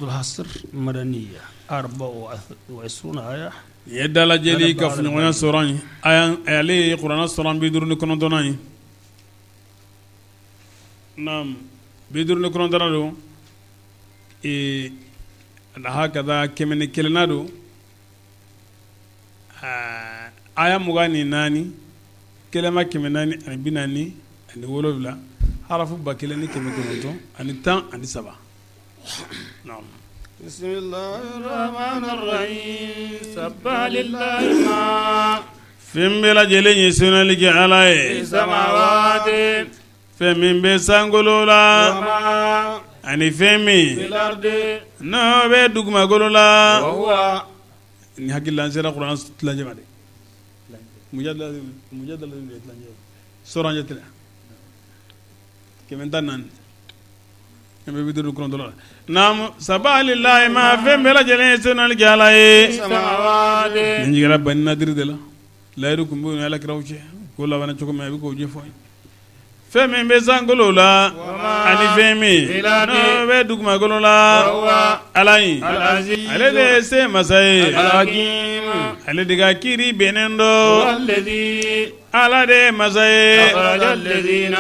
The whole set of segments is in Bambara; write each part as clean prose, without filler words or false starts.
الحصر مدنية 24 آية يدل جلي كفنونا سوراني عليه قرآن سوران بيدرون كنون دوناي نعم بيدرون كنون دونادو هكذا كمن كلنادو آية مغاني ناني كلمة كمن ناني أنا بناني أنا ولولا حرف بكلني كمن كنون أنا تان أنا سبعة نعم بسم الله الرحمن الرحيم سبح لله ما فيم بلا جلي سنة لك على السماوات فيم بسانغولولا وما أني فيمي في الأرض نو بدوك ما غولولا وهو ni hakilla sera qur'an tlaje made mujadala tlaje soranje tla kemen tanan kembe bidu qur'an dola nam sabalillahi ma fem bela jele sunal jalaye السماوات ni gara banna dirdela layru kumbu ala krawche ko la wana choko me ko je foy femi be sangolola ani femi no be dugma golola alai ale de se masai الحكيم ale diga kiri benendo والذي ala de masai أخرج الذين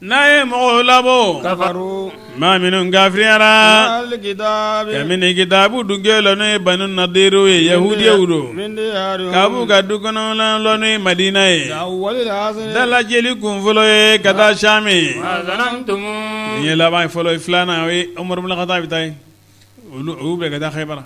nae mo labo كفروا ma minun gafriara الكتاب kamini kitabu dugelo ne banu nadiru yahudi yaudo من ديارهم kabu gadukono lo ne madina e أول العصر dala jeli kun folo e kata shami ما ظننتم ni la bay folo flana we umar ibn khattab tay ulu be kata khaybara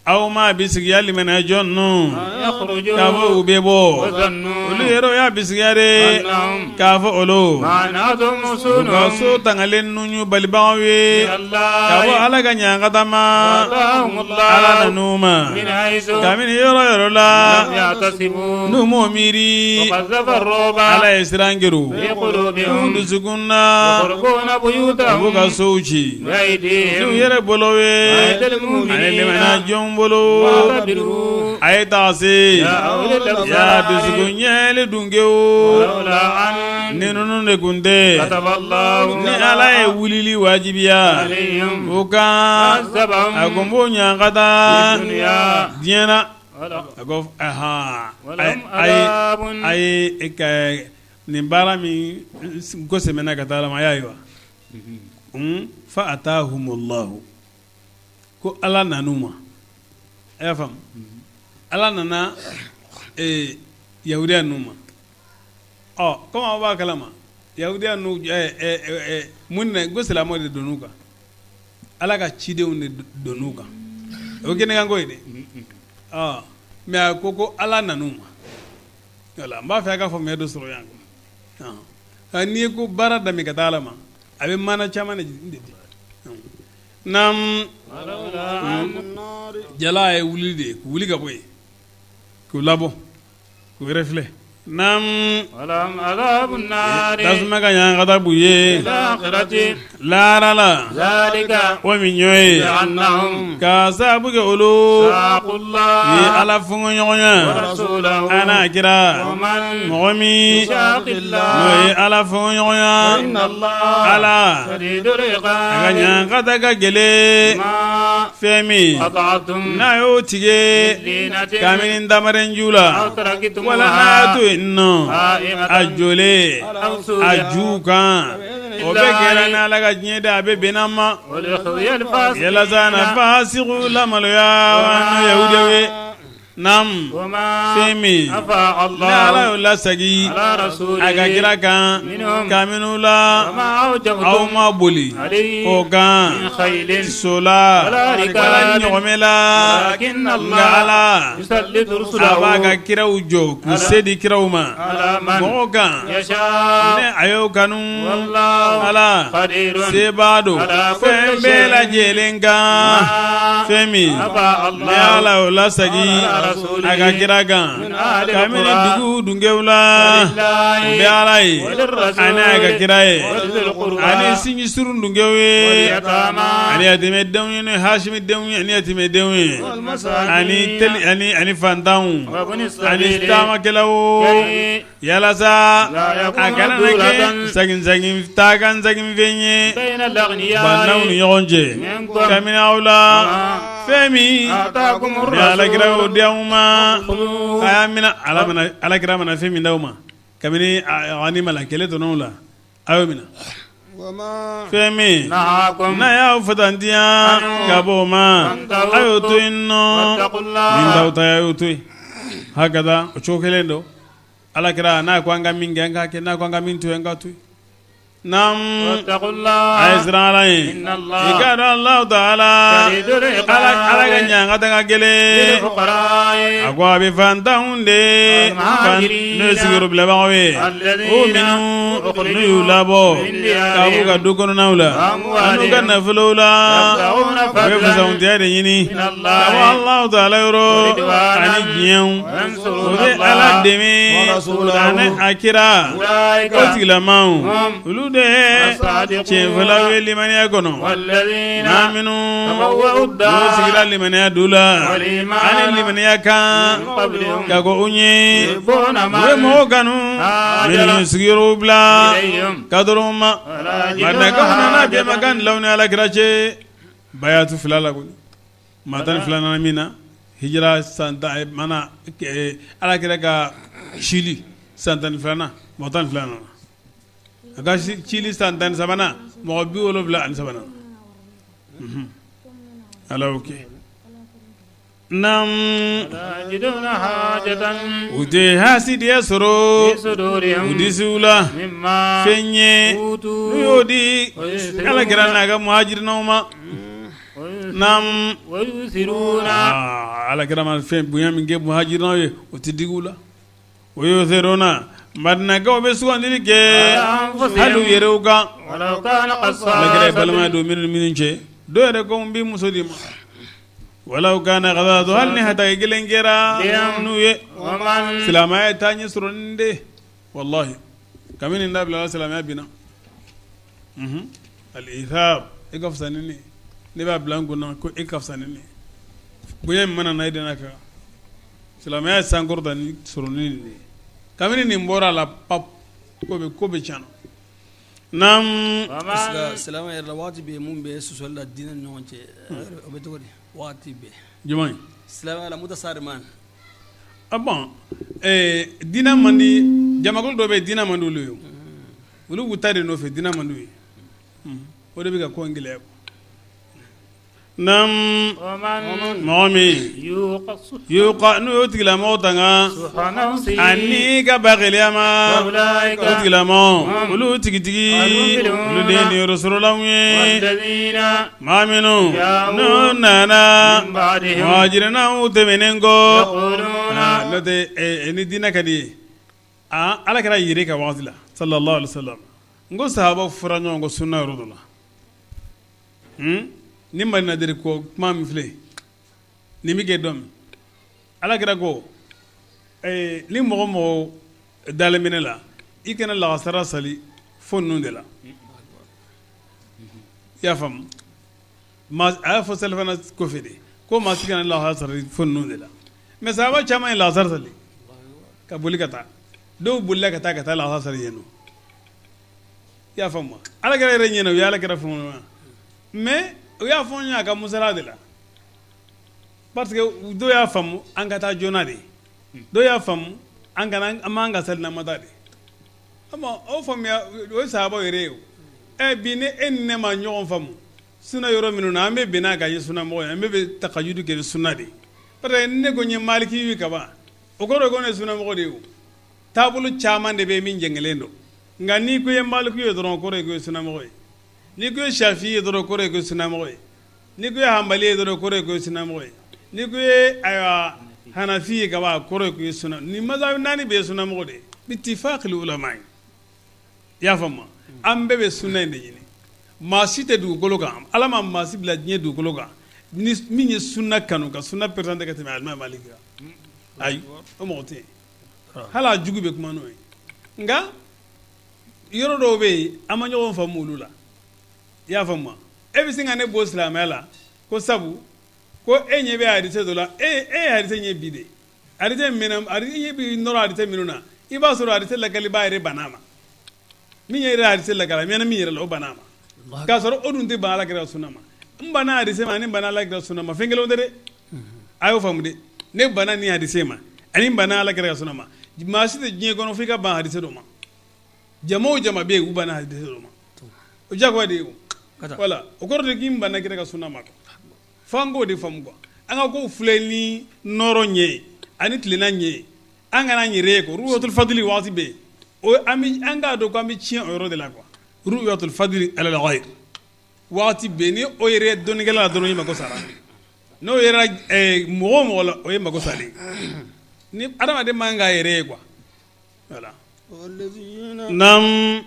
aw ma bisigyali men ajonnu يخرجوا kafo bebo وظنوا ulu yero ya bisigyare أنهم kafo olo معناتهم مسلم so tangalen nunyu balibawe kafo الله ala ganya katama آتاهم ala الله nanuma من حيث kamin yero la لم يحتسبوا numo miri وقذف الرعب ala israngiru في قلوبهم dusukunna يخربون بيوتهم abuka souchi nu بأيديهم yere bolowe وأيدي ale المؤمنين limana jombolo واعتبروا ay taase يا أولي الأبصار ya dusukunyele dungewo ولولا أن ninunu ne kunte كتب الله ni ala ye wulili wajibiya عليهم o kan عذبهم a ko bo ɲankata في الدنيا diɲɛna ولهم a ko aha عذاب ayi ka nin baara min ko sɛmɛna ka taa la ma a y'a ye wa fa atahumullahu ko ala nanu ma a y'a faamu ala nana yahudiya nu ma komi aw b'a kalama yahudiya nu mun na ko silamɛw de donn'u kan ala ka cidenw de donn'u kan o kɛnɛ kan ko ye dɛ mɛ a ko ala nanu ma wala n b'a fɛ a ka faamuya dɔ sɔrɔ yan n'i ye ko baara daminɛ ka taa ala ma a bɛ mana caman de di naam jala ye wuli de k'u wuli ka bɔ yen k'u labɔ k'u refilɛ naam ولهم عذاب النار tasuma ka ɲan ka taa b'u ye الآخرة laara la ذلك o min ɲɔ ye بأنهم ka sababu kɛ olu شاقوا ye الله ala fɔngɔ ɲɔgɔnya ورسوله ana kira ومن mɔgɔ min يشاق n'o الله ye ala fɔngɔ ɲɔgɔnya إن الله ala شديد a ka العقاب ɲan ka taa ka gɛlɛn ما fɛn min قطعتم n'a y'o tigɛ لينة kabini damaren ju la أو تركتموها wala n'a y'a to yen nɔ قائمة a jɔlen أو a سوريا ju kan o bɛ kɛra ni ala ka diɲɛ da a bɛ bɛnna ma وليخزي الفاسقين yalasa na fasiku lamaloya n'o yahudiyaw ye naam وما fɛn min أفاء ni ala الله y'o lasegi على رسوله a ka kira kan منهم kabini o la وما aw أوجبتم ma boli عليه o kan من خيل so la ولا ركاب wala ɲɔgɔnmɛ la لكن nka الله ala يسلط a رسله b'a ka kiraw jɔ k'u se di kiraw ma على من mɔgɔw kan يشاء ne a y'o kanu والله ala قدير se b'a don على كل fɛn bɛɛ شيء lajɛlen kan ما fɛn min أفاء ne ala الله y'o lasegi على ورسوله aga kira kan من أهل kamini القرى dugu dungewla ولله be ala ye وللرسول ani aga kira ye ولذي القربى ani sinji surun dungewe واليتامى ani yatime denw ni hashimi denw ani yatime denw والمساكين ani fantanw وابن ani السبيل tama kelaw كي yala sa لا يكون agana دولة nake sagin tagan sagin venye بين الأغنياء bannaw ni yonje منكم kamina awla femi آتاكم ya ala kira o الرسول diawma خذوه ayamina ala kira mana femi dawma kamini ani malakele to nonla ayomina femi نهاكم na ya fatantiya kaboma فانتهوا ayo to inno واتقوا min الله dawta ayo to hakada o chokelendo ala kira na kwanga mingi anga ke na kwanga mintu anga to nam واتقوا الله aizralai إن الله ikada allah taala شديد العقاب ala ganya daga gele للفقراء agwa be fanta hunde والمهاجرين no sigiru bila bawe الذين o minu أخرجوا no yulabo من ديارهم kabu ga dukono naula وأموالهم anu ganna fulula يبتغون be فضلا fusaunti ade yini من الله kabu allah taala yoro ورضوانا ani jiyan وينصرون o be الله ala demi ورسوله ane akira أولئك o tigilamau هم ulude الصادقون chenfula we limaniya kono والذين naminu تبوأوا no الدار sigira limaniya dula والإيمان ani limaniya kan من قبلهم kago unye يحبون we من mo kanu هاجر min sigiru bla إليهم kadruma ولا madaka يجدون na be حاجة makan lawni ala kirache bayatu filala ko matan filana mina hijra santa mana ala kira ka shili santan filana matan filana aga shili santan sabana mo bi wolo bla an sabana ala okay nam لا يجدون حاجة ude hasidi yasoro في صدورهم udisula مما fenye أوتوا nuyodi ويؤثرون ala kira naga muhajir nauma nam ويؤثرون ala kira man fen bunya min ge muhajir nawe utidigula ويؤثرون madna ga be suwandiri ke halu yereuga ولو كان ala kira balma قصاصا do min ce do yere ko mbi musodima ولو كان غضاض هل نهتا يجلنجرا نوي ومن سلامة تاني سرندي والله كمين النبي الله سلامة بنا الإيثاب إكف سنني نبى بلانغونا كو إكف سنني بويا منا نايدنا كا سلامة سانغور داني سرندي كمين نمبورا لا باب كوبي chano nam ومن silama yɛrɛ la waati bɛ mun bɛ sɔsɔli la diinɛ ni ɲɔgɔn cɛ o bɛ cogo di waati bɛ jumɛn silama la mutasariman ah bon dina mandi jamakulu dɔ bɛ dina mandi olu ye olu b'u ta de nɔfɛ dina mandi ye o de bɛ ka ko in gɛlɛya nam ومن mɔgɔ min yuqa n'u y'o tigilamɔgɔ tanga سبحانه ani ka bageliya ma وأولئك o tigilamɔgɔ olu tigitigi olu de ye niyɔrɔsɔrɔlaw ye والذين maa minnu n'u nana من بعدهم muhajirinaw tɛmɛnen kɔ يقولون n'o tɛ ni diinɛ ka di ye ala kɛra yiri ka waati la sallallahu alaihi wa sallam n ko sahabaw fɔra ɲɔgɔn kɔ sunna yɔrɔ dɔ la ni madina deri ko kuma min filɛ ni mi kɛ dɔn min ala kɛra ko ni mɔgɔ mɔgɔ dalen bɛ ne la i kana lagasara sali fo ninnu de la i y'a faamu a y'a fɔ salifana kɔfɛ de ko maa si kana lagasara sali fo ninnu de la mɛ sahaba caman ye lagasara sali ka boli ka taa dɔw bolila ka taa lagasara sali yen nɔ i y'a faamu ala kɛra yɛrɛ ɲɛna o ye ala kɛra fɛn ma mɛ o y'a fɔ n ye a ka musala de la parce que dɔw y'a faamu an ka taa joona de dɔw y'a faamu an m'an ka sali namata de o faamuya o ye sahabaw yɛrɛ ye o bi ni e ni ne ma ɲɔgɔn faamu suna yɔrɔ minnu na an bɛ bɛn n'a kan ye sunamɔgɔ ye an bɛ takajudu kɛ ni sunna de parce que ne ko n ye maliki yi kaban o kɔrɔ ko ne ye sunamɔgɔ de ye o taabolo caman de bɛ min jɛngɛlen don nka n'i ko i ye maliki ye dɔrɔn o kɔrɔ ye ko i ye sunamɔgɔ ye n'i ko i ye shafi ye dɔrɔn o kɔrɔ ye ko i ye sunamɔgɔ ye n'i ko i ye hanbali ye dɔrɔn o kɔrɔ ye ko i ye sunamɔgɔ ye n'i ko i ye ayiwa hanafi ye kaban o kɔrɔ ye ko i ye sunamɔgɔ ni mazhabi naani bɛɛ ye sunamɔgɔ de ye bitifaqil ulama i y'a faamu an bɛɛ bɛ sunna in de ɲini maa si tɛ dugukolo kan ala ma maa si bila diɲɛ dugukolo kan ni min ye sunna kanu ka sunna pertante ka tɛmɛ alimami maliki kan ayi o mɔgɔ tɛ yen hali a jugu bɛ kuma n'o ye nka yɔrɔ dɔw bɛ yen an ma ɲɔgɔn faamu olu la i y'a faamu wa e bɛ sin ka ne bɔ silamɛya la ko sabu ko e ɲɛ bɛ hadise dɔ la e ye hadise ɲɛ bi de hadise minɛ hadise bi nɔrɔ hadise minnu na i b'a sɔrɔ hadise lakali b'a yɛrɛ bana ma min ye hadise lakala mɛna min yɛrɛ la o bana ma k'a sɔrɔ o dun tɛ ban alakira sunna ma n bana hadise ma ani bana alakira sunna ma fɛn kelenw tɛ dɛ a y'o faamu de ne bana ni hadise ma ani bana alakira sunna ma maa si tɛ diɲɛ kɔnɔ f'i ka ban hadise dɔ ma jama o jama bɛ yen u bana hadise dɔ ma o jagoya de ye o wala o kɔrɔ de k'i banna kira ka sunna ma f'an k'o de faamu quoi an ka kow filɛ ni nɔrɔ ɲɛ ye ani tilenna ɲɛ ye an kana yɛrɛ ye quoi ruyatul fadli waati bɛ yen o an k'a dɔn ko an bɛ tiɲɛ o yɔrɔ de la quoi ruyatul fadli ala al-ghayr waati bɛ yen ni o yɛrɛ dɔnnikɛla la dɔrɔn i mako sara n'o yɛrɛ mɔgɔ o mɔgɔ la o ye mako salen ni adamaden man k'a yɛrɛ ye quoi voilà nam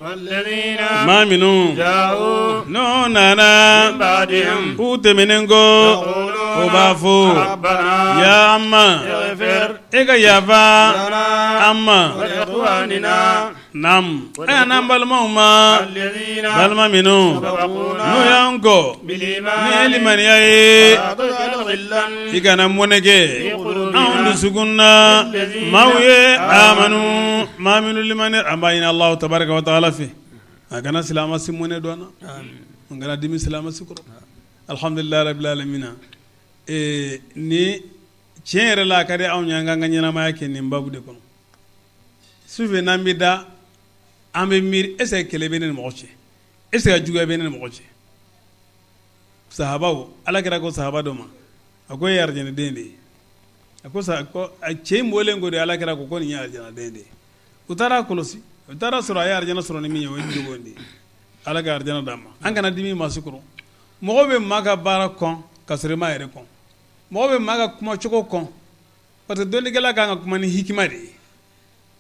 maa minnu n'o nana k'u tɛmɛnen kɔ o b'a fɔ ya amma e ka yafa an ma nam e y'an balimaw ma balima minnu n'o y'an kɔ ni ye limaniya ye i kana mɔnɛ kɛ anw dusukun na maaw ye amanu maa minnu limani an b'a ɲini Alahu tabaraka wa taala fɛ a kana silama si mɔnɛ dɔn na an kana dimi silama si kɔrɔ alhamdulillahi rabbil alamina ni tiɲɛ yɛrɛ la a ka di anw ye an k'an ka ɲɛnamaya kɛ nin babu de kɔnɔ sufɛ n'an bɛ da an bɛ miiri est ce que kɛlɛ bɛ ne ni mɔgɔ cɛ est ce que juguya bɛ ne ni mɔgɔ cɛ sahabaw ala kɛra ko sahaba dɔ ma a ko e ye arijɛnɛden de ye a ko cɛ in bɔlen ko de ala kɛra ko nin ye arijɛnɛden de ye u taara kɔlɔsi u taara sɔrɔ a ye arijɛnɛ sɔrɔ ni min ye o ye jogo de ye ala ka arijɛnɛ d'a ma an kana dimi maa si kɔrɔ mɔgɔ bɛ maa ka baara kɔn ka sɔrɔ i m'a yɛrɛ kɔn mɔgɔ bɛ maa ka kuma cogo kɔn parce que dɔnnikɛla kan ka kuma ni hikima de ye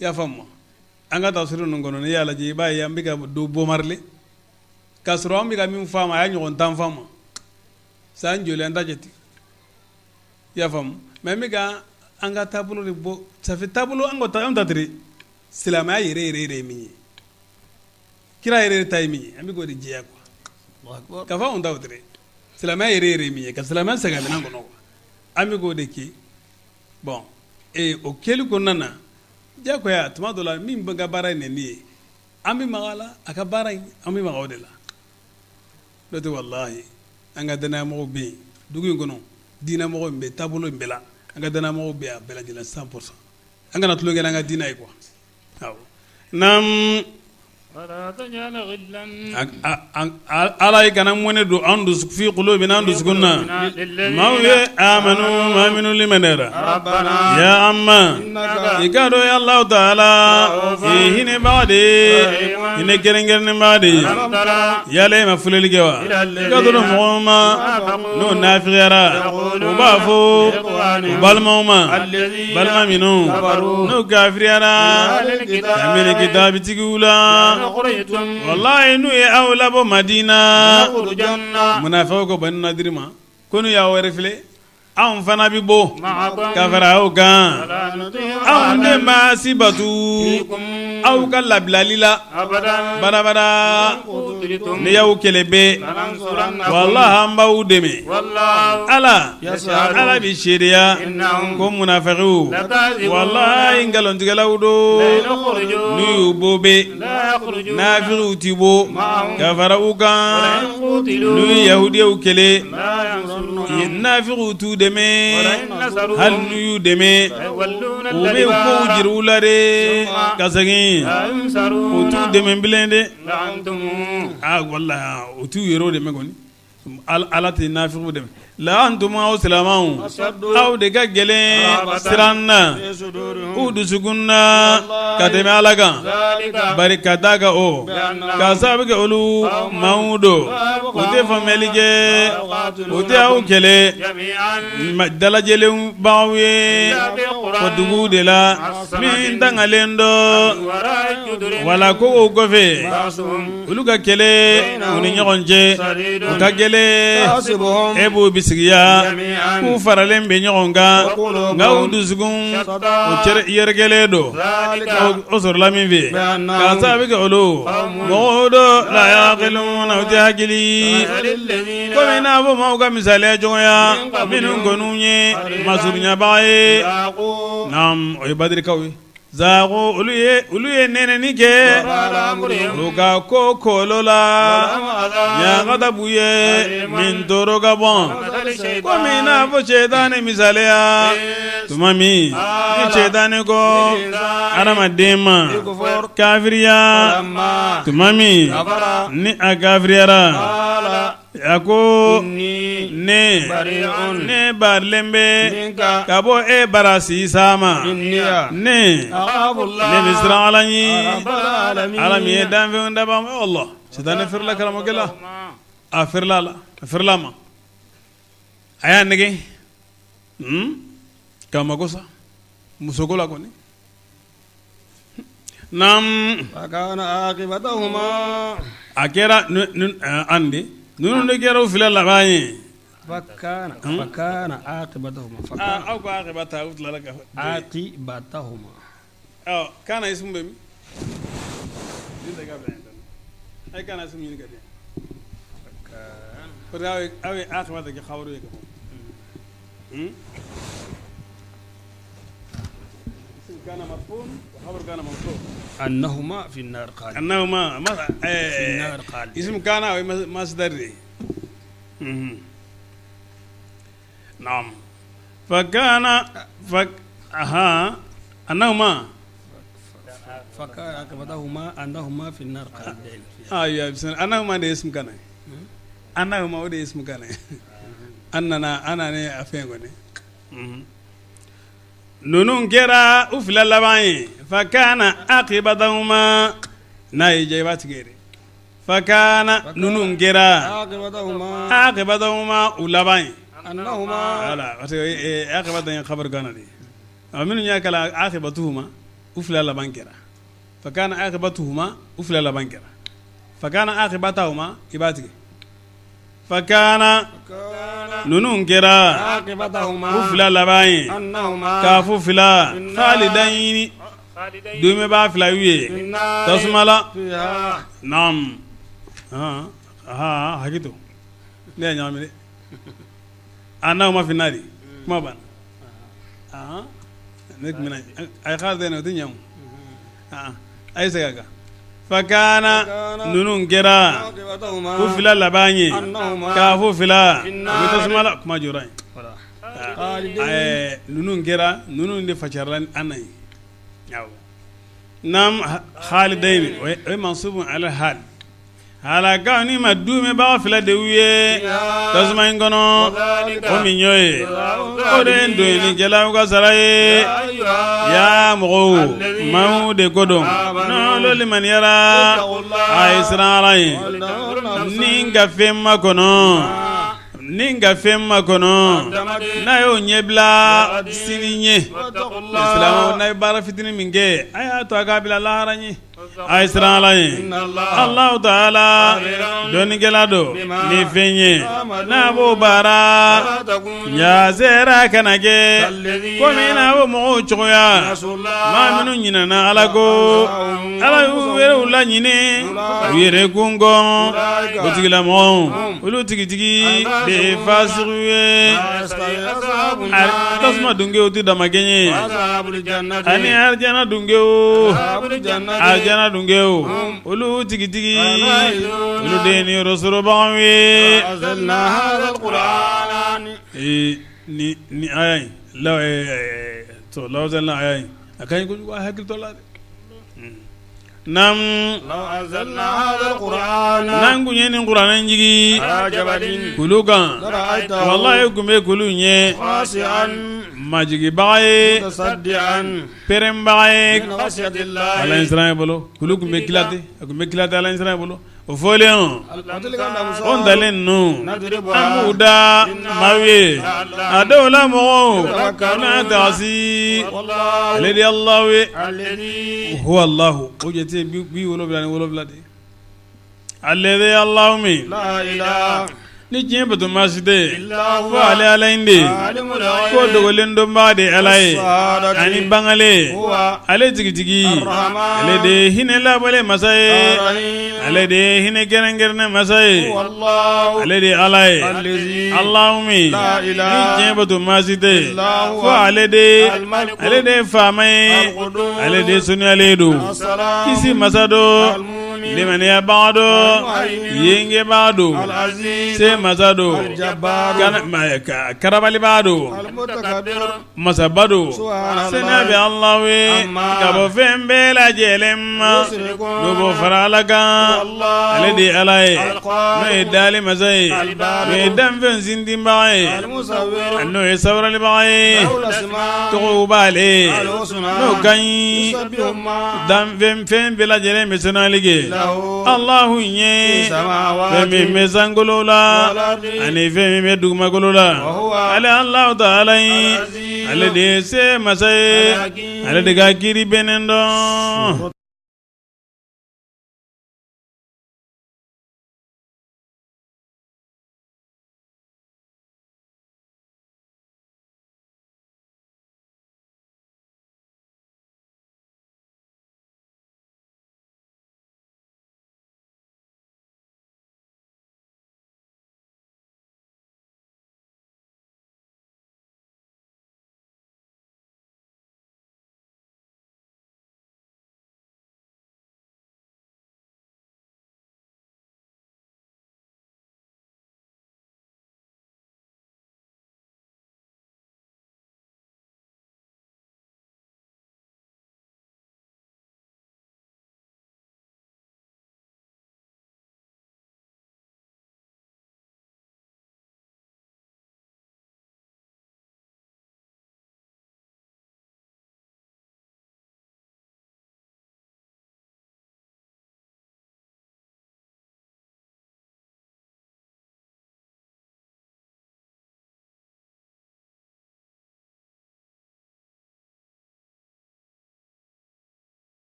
i y'a faamu an ka tafsiri ninnu kɔnɔ n'i y'a lajɛ i b'a ye an bɛ ka do bomarile k'a sɔrɔ an bɛ ka min faamu a y'a ɲɔgɔn tan faamu san joli an ta jate i y'a faamu mais an bɛ ka an ka taabolo de bɔ ça fait taabolo an ta teri silamɛya yɛrɛ ye min ye kira yɛrɛ ta ye min ye an bɛ k'o de jɛya quoi ka fɔ anw ta o teri silamɛya yɛrɛ ye min ye ka silamɛya sɛgɛn minɛn kɔnɔ quoi an bɛ k'o de kɛ bon o kɛli kɔnɔna na jagoya tuma dɔ la min ka baara ye nin ye an bɛ maga a la a ka baara in an bɛ maga o de la n'o tɛ walahi an ka danayamɔgɔw bɛ yen dugu in kɔnɔ diinɛmɔgɔw bɛ yen taabolo in bɛɛ la an ka danayamɔgɔw bɛ yen a bɛɛ lajɛlen 100% an kana tulonkɛ n'an ka diinɛ ye quoi awɔ naam ala ye kana mɔnɛ don an dusu fi qulubina an dusukun na maaw ye amanu maa minnu limanɛra ya amma i ka dɔn ya Allahu taala i hinɛbaga de ye hinɛ kɛrɛnkɛrɛnnenbaga de ye yala e ma filɛli kɛ wa i ka dɔn mɔgɔw ma n'o nafiyara u b'a fɔ u balimaw ma balima minnu n'o kafiriyara amina kitabitigiw la wallahi n'u ye aw labɔ Madina munafiqu ko Banu Nadiri ma ko n'u y'aw refilɛ anw fana bɛ bɔ ka fara aw kan anw de ma sibatu aw ka labilali la badabada ni y'aw kɛlɛ bɛ wallahi an b'aw dɛmɛ ala bɛ seereya ko munafiqu wallahi ngalontigɛlaw don n'u y'u bɔ bɛ nafiqiw ti bɔ ka fara u kan n'u ye yahudiyaw kɛlɛ nafiqiw t'u dɛmɛ hali n'u y'u dɛmɛ u bɛ kow jira u la de ka segin u t'u dɛmɛ bilen de wallahi u t'u yɛrɛw dɛmɛ kɔni ala tɛ nafiqiw dɛmɛ la antum aw silamaw aw de ka gɛlɛn siran na u dusukun na ka tɛmɛ ala kan bari ka d'a kan o ka sababu kɛ olu maaw don u tɛ faamuyali kɛ u tɛ aw kɛlɛ dalajɛlen b'aw ye o duguw de la min tangalen dɔ wala ko o kɔfɛ olu ka kɛlɛ u ni ɲɔgɔn cɛ u ka gɛlɛn e b'o bisi sigiya جميعا k'u faralen bɛ ɲɔgɔn kan وقلوبهم nka u dusukun صدى o yɛrɛkɛlen don ذلك o sɔrɔla min fɛ بأنهم k'a sababu kɛ olu mɔgɔw dɔ la yaqiluna u tɛ hakili مثل الذين komi i n'a fɔ maaw ka misaliya cogoya minnu kɔniw ye masuruɲabaga ye ذاقوا naam o ye badirikaw ye zaago olu ye nɛnɛni kɛ وقال أمرهم olu ka ko kolo la ولهم عذاب ɲagadabu ye min tɔɔrɔ ka bɔn مثل الشيطان komi i n'a fɔ cɛtani misaliya tuma min ni cɛtani kɔ adamaden ma يكفر kafiriya لما tuma min كفر ni a kafiriyara قال a ko إني ne بريء ne barilen bɛ منك ka bɔ e bara siisa ma إني ne أخاف الله ne bɛ siran ala ɲɛ رب العالمين ala min ye danfɛnw daba ma Allah cɛtani firila karamɔgɔkɛ la a firila ma a y'a nɛgɛ k'a mago sa musoko la kɔni naam فكان عاقبتهما a kɛra an de ninnu de kɛra u fila laban ye فكان عاقبتهما aw ka akibata aw tilala ka عاقبتهما kana ismu bɛ min din da ka bila yan ai kana ismu ɲini ka di parce que aw ye akibata kɛ xabaru ye ka bɔ كان مفهوم وخبر كان موصوف أنهما في النار خالد أنهما في النار خالد اسم كان أو مصدر نعم فكان أنهما فكان عاقبتهما أنهما في النار خالدين يا بسم أنهما ده اسم كان أنهما ده اسم كان أنا ne afin gone nunun kɛra u fila laban ye fakana aqibatahuma n'a ye ja i b'a tigɛ de fakana nunun kɛra aqibatahuma u laban ye voilà parce que aqibatan ye khabar gana de minnu y'a kala aqibatuhuma u fila laban kɛra fakana aqibatuhuma u fila laban kɛra fakana aqibatahuma i b'a tigɛ fakana nunun kɛra u fila laban ye k'a fɔ fila khalidayni dume b'a fila y'u ye tasuma la naam hakito ne y'a ɲagami dɛ annahuma fi nari kuma banna ne tun bɛna a ye khalidayni o tɛ ɲɛ o a ye segin a kan fakana nunun kɛra u fila laban ye k'a fɔ fila u bɛ tasuma la kuma jɔra yen nunun kɛra nunun de facarila an na ye nam khalidayni o ye mansubun ala hal halakaw ni ma duumɛbaga fila de y'u ye tasuma in kɔnɔ o min y'o ye o de ye doninikɛlaw ka sara ye yaa mɔgɔw maaw de ko dɔn n'olu limaniyara a ye siran ala ye ni ka fɛn ma kɔnɔ n'a y'o ɲɛbila sini ɲɛ silamɛw n'a ye baara fitinin min kɛ a y'a to a k'a bila lahara ɲɛ a ye siran ala ye Allahu taala dɔnnikɛla do ni fɛn ye n'a b'o baara yaasera kana kɛ komi i n'a fɔ mɔgɔw cogoya maa minnu ɲinɛna ala ko ala y'u yɛrɛw laɲini u yɛrɛ kun kɔn o tigilamɔgɔw olu tigitigi de ye fasigiw ye tasuma dunkew tɛ damakɛɲɛ ani arijana dunkew arijana dunkew olu tigitigi olu de ye niyɔrɔsɔrɔbagaw ye ni aya in lawazalna aya in a ka ɲi kojugu a hakili tɔ la dɛ nam n'an kun ye nin kuranɛ jigi kulu kan wallahi kun bɛ kulu ɲɛ majigibaga ye pɛrɛnbaga ye ala in siran ye bolo kulu kun bɛ kilate a kun bɛ kilate ala in siran ye bolo o fɔlen o ntalen ninnu an b'u da maaw ye a dɔw la mɔgɔw n'a taasi ale de ye Alahu ye huwa Allahu o jate bi 77 de ale de ye Alahu min ni diɲɛ bato maasi tɛ إلا fo هو ale ala in de عالم ko الغيب dogolen dɔnbaga de ala ye الصادق ani bangale هو ale tigitigi الرحمن ale de ye hinɛ labɔlen masa ye الرحيم ale de ye hinɛ gɛrɛnkɛrɛnnen masa ye هو الله ale de ye ala ye الذي Allahumma لا ni إله diɲɛ bato maasi tɛ إلا هو fo ale de الملك ale de ye faama ye القدوس ale de suniyalen don السلام kisi masa do المؤمن limaniyabaga do yengebaga do العزيز se masa do الجبار karabalibaga do المتكبر masaba do سبحان sɛnɛ bɛ الله Allahu ye Amma ka bɔ fɛn bɛɛ lajɛlen ma يشركون dɔ bɔ fara ala kan والله ale de ye ala ye القادر n'o ye dali masa ye البارئ n'o ye danfɛn sintinbaga ye المصور n'o ye sabaralibaga ye له الأسماء tɔgɔw b'ale الحسنى n'o ka ɲi يسبح ما danfɛn fɛn bɛɛ lajɛlen bɛ sɛnɛli kɛ له Allahu في ye السماوات fɛn min bɛ sankolo la والأرض ani fɛn min bɛ dugumakolo la وهو ale Allahu Taala ye العزيز ale de ye se masa ye الحكيم ale de ka kiiri bɛnnen dɔn